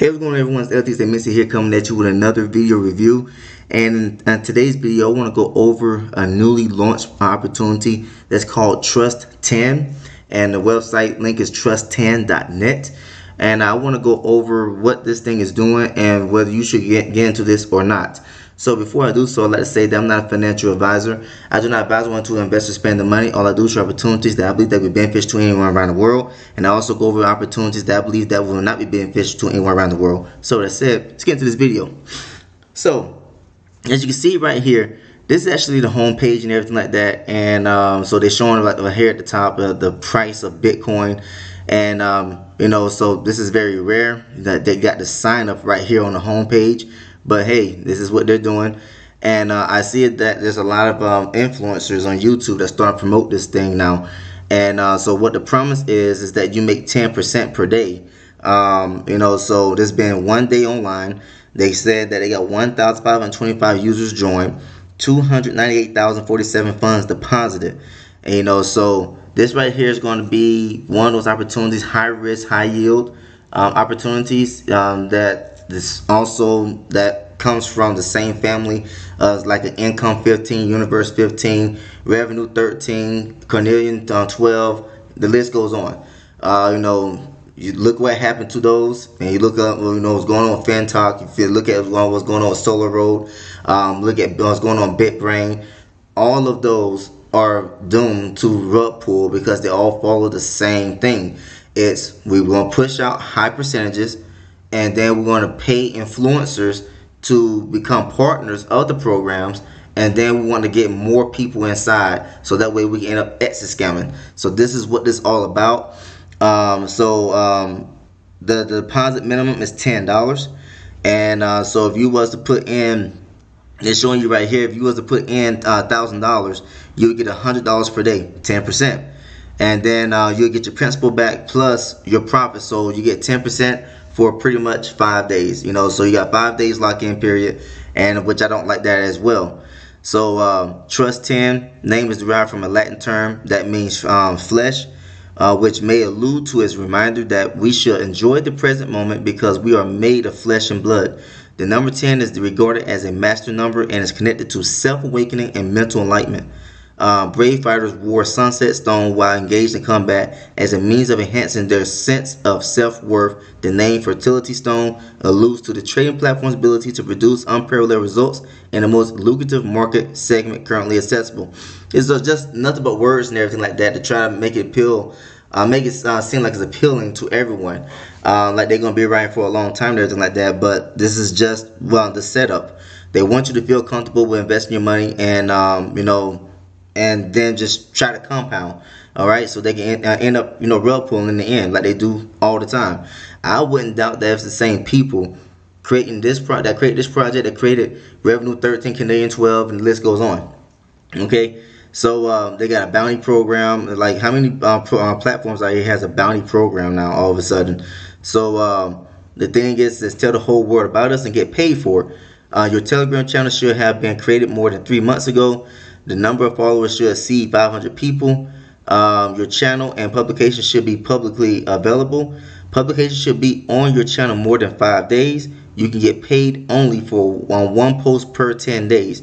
Hey, what's going on, everyone? It's LTC Missy here, coming at you with another video review. And in today's video, I want to go over a newly launched opportunity that's called Trust 10, and the website link is trust10.net. And I want to go over what this thing is doing and whether you should get into this or not. So before I do so, I'd like to say that I'm not a financial advisor. I do not advise one to invest or spend the money. All I do is share opportunities that I believe that will be beneficial to anyone around the world. And I also go over opportunities that I believe that will not be beneficial to anyone around the world. So that said, let's get into this video. So as you can see right here, this is actually the home page and everything like that. And so they're showing like here at the top the price of Bitcoin. And you know, so this is very rare that they got the sign up right here on the home page. But hey, this is what they're doing. And I see that there's a lot of influencers on YouTube that start to promote this thing now. And so what the promise is that you make 10% per day. You know, so this been 1 day online. They said that they got 1,525 users joined, 298,047 funds deposited. And you know, so this right here is going to be one of those opportunities, high risk, high yield opportunities that this also that comes from the same family like an income 15, universe 15, revenue 13, Carnelian 12. The list goes on. You know, you look what happened to those, and you look up, you know, what's going on with Fintoch. If you look at what's going on with Solaroad, look at what's going on with Bitbrain. All of those are doomed to rug pull because they all follow the same thing. It's we're going to push out high percentages, and then we're going to pay influencers to become partners of the programs, and then we want to get more people inside so that way we can end up exit scamming. So this is what this is all about. The deposit minimum is $10, and so if you was to put in, it's showing you right here, if you was to put in $1,000, you would get $100 per day, 10%, and then you'll get your principal back plus your profit. So you get 10% for pretty much 5 days. You know, so you got 5 days lock-in period, and which I don't like that as well. So Trust 10 name is derived from a Latin term that means flesh, which may allude to as a reminder that we should enjoy the present moment because we are made of flesh and blood. The number 10 is regarded as a master number and is connected to self-awakening and mental enlightenment. Brave fighters wore sunset stone while engaged in combat as a means of enhancing their sense of self-worth. The name fertility stone alludes to the trading platform's ability to produce unparalleled results in the most lucrative market segment currently accessible. It's just nothing but words and everything like that to try to make it appeal, make it seem like it's appealing to everyone, like they're gonna be around for a long time and everything like that. But this is just, well, the setup. They want you to feel comfortable with investing your money, and you know, and then just try to compound. All right, so they can end up, you know, rug pulling in the end like they do all the time. I wouldn't doubt that it's the same people creating this that created this project, that created revenue 13, Canadian 12, and the list goes on. Okay, so they got a bounty program. Like, how many platforms out here has a bounty program now all of a sudden? So the thing is tell the whole world about us and get paid for it. Your Telegram channel should have been created more than 3 months ago. The number of followers should exceed 500 people. Your channel and publication should be publicly available. Publication should be on your channel more than 5 days. You can get paid only for one post per 10 days.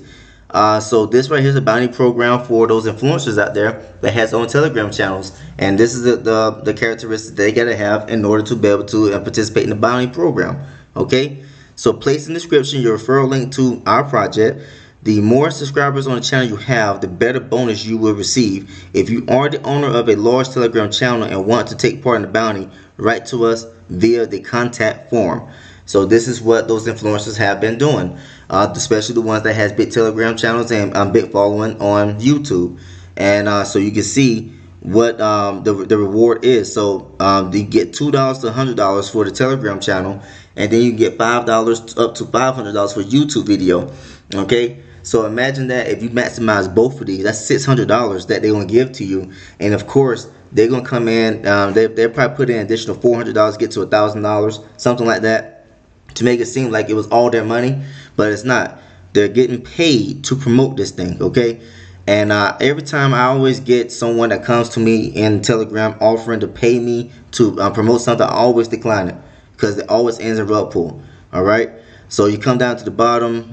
So this right here is a bounty program for those influencers out there that has their own Telegram channels, and this is the characteristics they gotta have in order to be able to participate in the bounty program. Okay, so place in the description your referral link to our project. The more subscribers on the channel you have, the better bonus you will receive. If you are the owner of a large Telegram channel and want to take part in the bounty, write to us via the contact form. So this is what those influencers have been doing, especially the ones that has big Telegram channels and big following on YouTube. And so you can see what the reward is. So you get $2 to $100 for the Telegram channel, and then you get $5 up to $500 for YouTube video. Okay, so imagine that if you maximize both of these, that's $600 that they're gonna give to you. And of course, they're gonna come in, they'll probably put in an additional $400, get to $1,000, something like that, to make it seem like it was all their money, but it's not. They're getting paid to promote this thing. Okay, and every time I always get someone that comes to me in Telegram offering to pay me to promote something, I always decline it. because it always ends in rug pull. All right. So you come down to the bottom.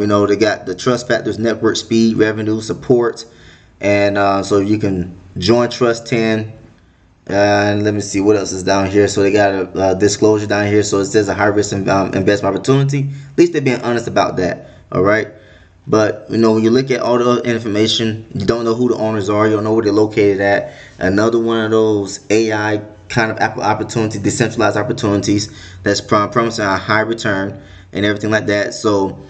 You know, they got the trust factors, network speed, revenue, support, and so you can join Trust 10. And let me see what else is down here. So they got a disclosure down here. So it says a high risk investment opportunity. At least they're being honest about that. All right. But you know, when you look at all the information, you don't know who the owners are. You don't know where they're located at. Another one of those AI kind of opportunity, decentralized opportunities that's promising a high return and everything like that. So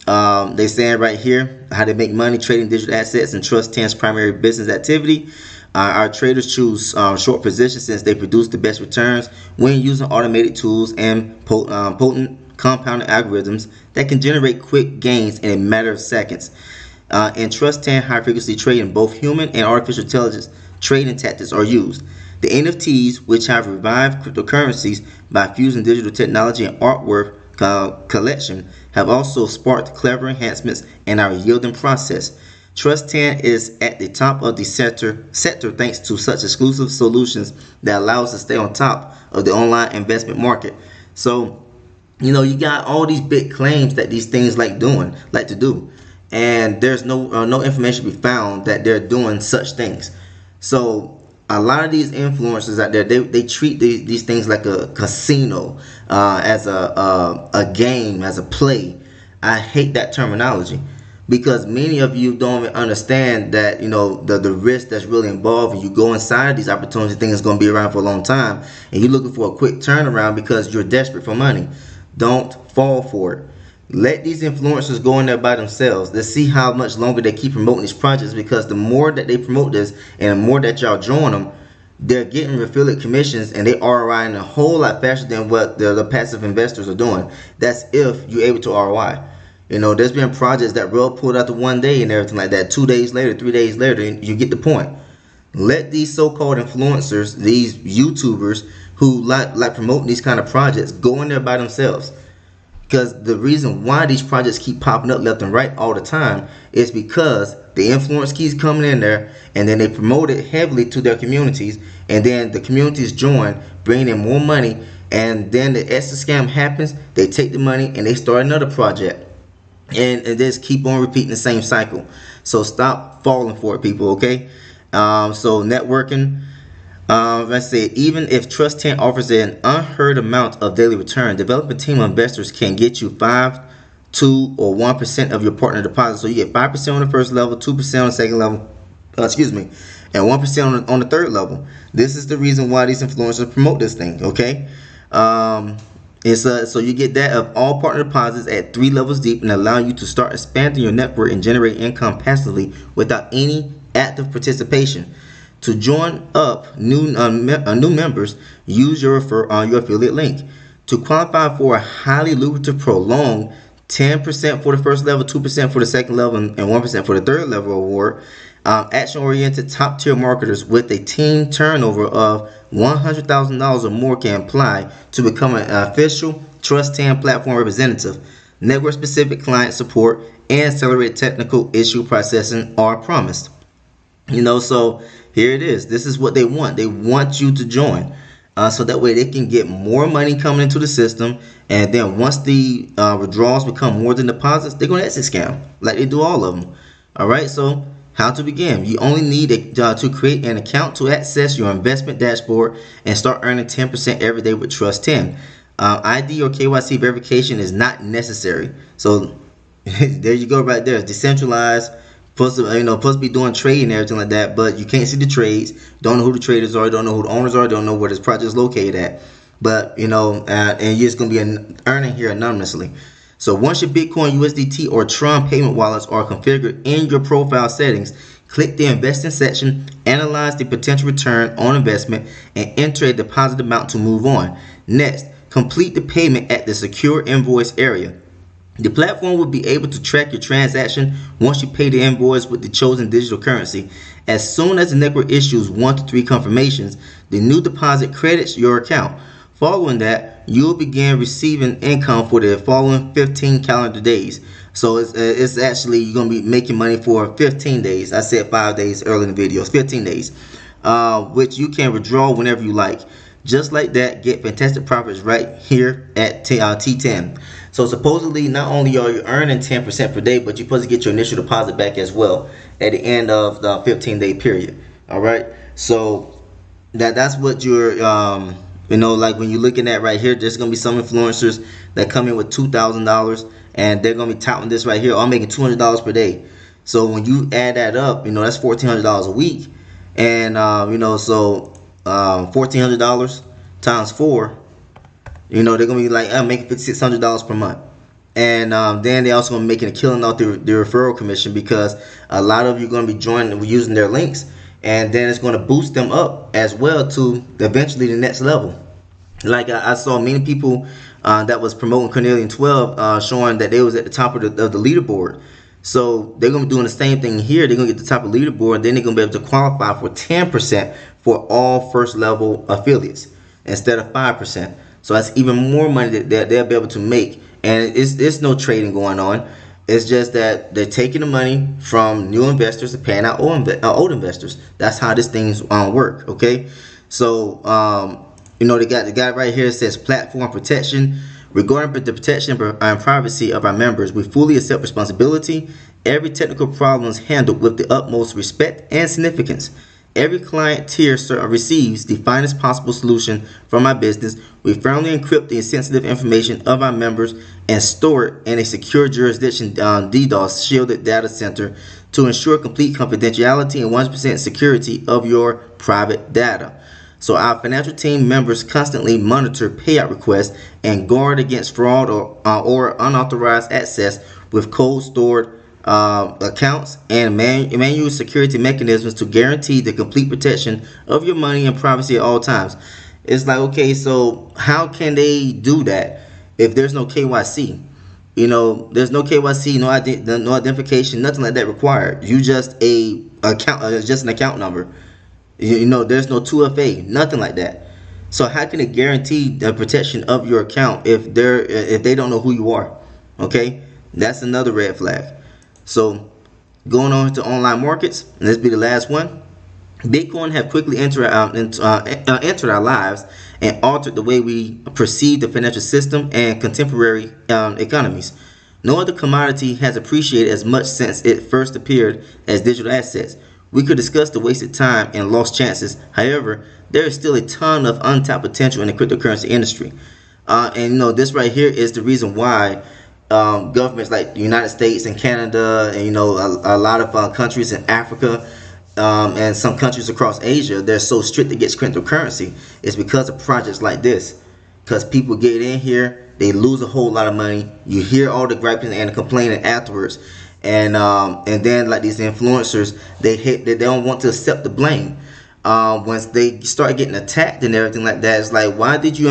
they saying right here how they make money trading digital assets and Trust 10's primary business activity. Our traders choose short positions since they produce the best returns when using automated tools and potent compounding algorithms that can generate quick gains in a matter of seconds. In Trust 10 high frequency trading, both human and artificial intelligence trading tactics are used. The NFTs, which have revived cryptocurrencies by fusing digital technology and artwork collection, have also sparked clever enhancements in our yielding process. Trust 10 is at the top of the sector thanks to such exclusive solutions that allow us to stay on top of the online investment market. So, you know, you got all these big claims that these things like to do, and there's no information to be found that they're doing such things. So a lot of these influencers out there, they treat these things like a casino, as a game, as a play. I hate that terminology, because many of you don't even understand that, you know, the risk that's really involved when you go inside these opportunities. Things is going to be around for a long time, and you're looking for a quick turnaround because you're desperate for money. Don't fall for it. Let these influencers go in there by themselves. Let's see how much longer they keep promoting these projects, because the more that they promote this and the more that y'all join them, they're getting affiliate commissions and they ROI in a whole lot faster than what the passive investors are doing. That's if you're able to ROI. You know, there's been projects that rug pulled out the one day and everything like that. 2 days later, 3 days later, and you get the point. Let these so-called influencers, these YouTubers who like promoting these kind of projects, go in there by themselves. Because the reason why these projects keep popping up left and right all the time is because the influence keeps coming in there, and then they promote it heavily to their communities, and then the communities join, bringing in more money, and then the extra scam happens. They take the money and they start another project. And just keep on repeating the same cycle. So stop falling for it, people. Okay. So networking. Let's say, even if Trust 10 offers an unheard amount of daily return, develop a team of investors can get you 5, 2, or 1% of your partner deposit. So you get 5% on the first level, 2% on the second level, and 1% on the third level. This is the reason why these influencers promote this thing. Okay. So you get that of all partner deposits at 3 levels deep, and allow you to start expanding your network and generate income passively without any active participation. To join up new members, use your affiliate link. To qualify for a highly lucrative prolonged 10% for the first level, 2% for the second level, and 1% for the third level award, action-oriented top-tier marketers with a team turnover of $100,000 or more can apply to become an official Trust 10 platform representative. Network-specific client support and accelerated technical issue processing are promised. You know, so here it is. This is what they want. They want you to join, so that way they can get more money coming into the system. And then once the withdrawals become more than deposits, they're going to exit scam like they do all of them. All right, so how to begin? You only need to create an account to access your investment dashboard and start earning 10% every day with Trust 10. ID or KYC verification is not necessary. So there you go, right there. It's decentralized. Supposed to be doing trading and everything like that, but you can't see the trades. Don't know who the traders are. Don't know who the owners are. Don't know where this project is located at. But and you're just gonna be earning here anonymously. So once your Bitcoin, USDT, or Tron payment wallets are configured in your profile settings, click the investing section, analyze the potential return on investment, and enter a deposit amount to move on. Next, complete the payment at the secure invoice area. The platform will be able to track your transaction once you pay the invoice with the chosen digital currency. As soon as the network issues 1 to 3 confirmations, the new deposit credits your account. Following that, you will begin receiving income for the following 15 calendar days. So it's actually, you're going to be making money for 15 days. I said 5 days earlier in the video. It's 15 days, which you can withdraw whenever you like. just like that, get fantastic profits right here at T10. So supposedly, not only are you earning 10% per day, but you're supposed to get your initial deposit back as well at the end of the 15-day period. All right. So that's what you're, like when you're looking at right here, there's going to be some influencers that come in with $2,000 and they're going to be touting this right here. I'm making $200 per day. So when you add that up, that's $1,400 a week. And, so $1,400 times 4, they're going to be like, I'm making $600 per month. And then they're also going to be making a killing off the referral commission, because a lot of you are going to be joining using their links. And then it's going to boost them up as well to eventually the next level. Like I saw many people that was promoting Carnelian 12 showing that they was at the top of the leaderboard. So they're going to be doing the same thing here. They're going to get the top of the leaderboard, and then they're going to be able to qualify for 10% for all first level affiliates instead of 5%. So that's even more money that they'll be able to make. And it's no trading going on. It's just that they're taking the money from new investors and paying out old investors. That's how this thing's work. Okay, so they got the guy right here says platform protection. Regarding the protection and privacy of our members, we fully accept responsibility. Every technical problem is handled with the utmost respect and significance. Every client tier receives the finest possible solution from our business. We firmly encrypt the sensitive information of our members and store it in a secure jurisdiction DDoS shielded data center to ensure complete confidentiality and 100% security of your private data. So our financial team members constantly monitor payout requests and guard against fraud or unauthorized access with cold stored accounts and manual security mechanisms to guarantee the complete protection of your money and privacy at all times. It's like, okay, so how can they do that if there's no KYC? There's no KYC, no identification, nothing like that required. You just just an account number. There's no 2FA, nothing like that. So how can it guarantee the protection of your account if they don't know who you are? Okay, that's another red flag. So going on to online markets, and this be the last one. Bitcoin have quickly entered our lives and altered the way we perceive the financial system and contemporary economies. No other commodity has appreciated as much since it first appeared as digital assets. We could discuss the wasted time and lost chances. However, there is still a ton of untapped potential in the cryptocurrency industry. And this right here is the reason why governments like the United States and Canada and a lot of countries in Africa and some countries across Asia, they're so strict against cryptocurrency. It's because of projects like this. Because people get in here, they lose a whole lot of money. You hear all the griping and the complaining afterwards. And then like these influencers, they don't want to accept the blame. Once they start getting attacked and everything like that, it's like, why did you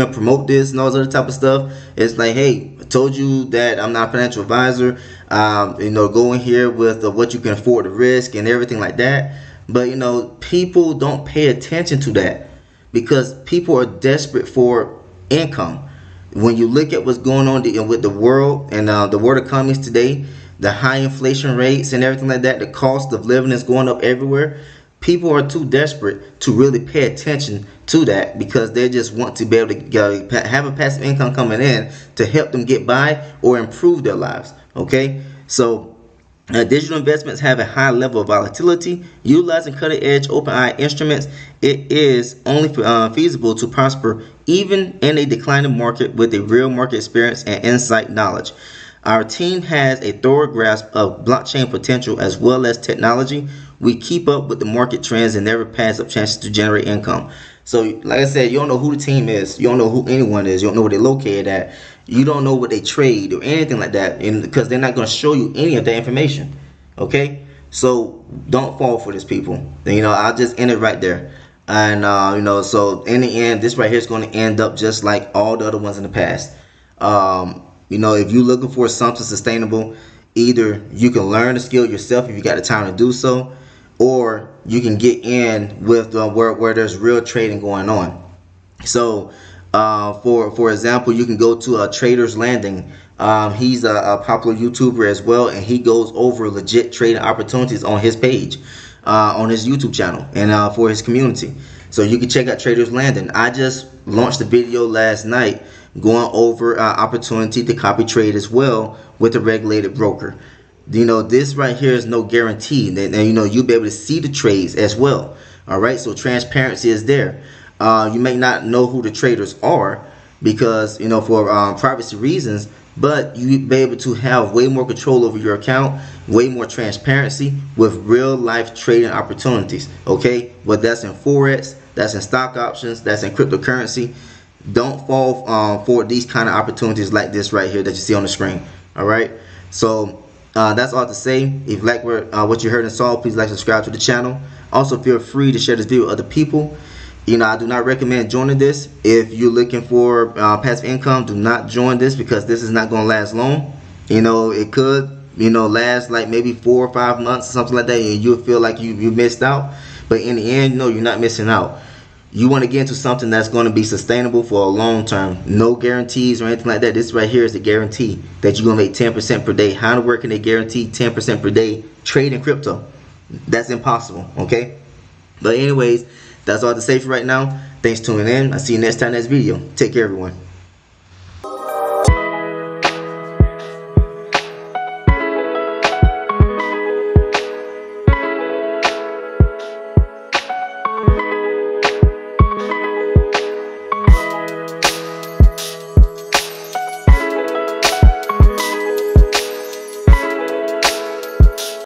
promote this and all this other type of stuff? It's like, hey, I told you that I'm not a financial advisor. Go in here with what you can afford to risk and everything like that. But people don't pay attention to that because people are desperate for income. When you look at what's going on with the world and the world economies today, the high inflation rates and everything like that, the cost of living is going up everywhere. People are too desperate to really pay attention to that because they just want to be able to have a passive income coming in to help them get by or improve their lives. Okay, so digital investments have a high level of volatility. Utilizing cutting-edge OpenAI instruments, it is only feasible to prosper even in a declining market with a real market experience and insight knowledge. Our team has a thorough grasp of blockchain potential as well as technology. We keep up with the market trends and never pass up chances to generate income. So, like I said, you don't know who the team is. You don't know who anyone is. You don't know where they're located at. You don't know what they trade or anything like that, because they're not going to show you any of that information. Okay? So, don't fall for this, people. I'll just end it right there. And, so in the end, this right here is going to end up just like all the other ones in the past. If you're looking for something sustainable, either you can learn the skill yourself if you got the time to do so, or you can get in with where there's real trading going on. So, for example, you can go to Trader's Landing. He's a popular YouTuber as well, and he goes over legit trading opportunities on his page, on his YouTube channel, and for his community. So you can check out Traders Landing. I just launched a video last night going over opportunity to copy trade as well with a regulated broker. You know, this right here is no guarantee that, you know, you'll be able to see the trades as well. All right, so transparency is there. You may not know who the traders are because, you know, for privacy reasons, but you be able to have way more control over your account, way more transparency with real life trading opportunities. Okay, but that's in forex, that's in stock options, that's in cryptocurrency. Don't fall for these kind of opportunities like this right here that you see on the screen. All right, so that's all to say. If you like what you heard and saw, please like, subscribe to the channel. Also, feel free to share this video with other people. You know, I do not recommend joining this. If you're looking for passive income, do not join this because this is not going to last long. You know, it could, you know, last like maybe 4 or 5 months or something like that, and you'll feel like you missed out. But in the end, no, you're not missing out. You want to get into something that's going to be sustainable for a long term. No guarantees or anything like that. This right here is the guarantee that you're going to make 10% per day. How in the world can they guarantee 10% per day trading crypto? That's impossible, okay? But anyways, that's all to say for right now. Thanks for tuning in. I'll see you next time, next video. Take care, everyone.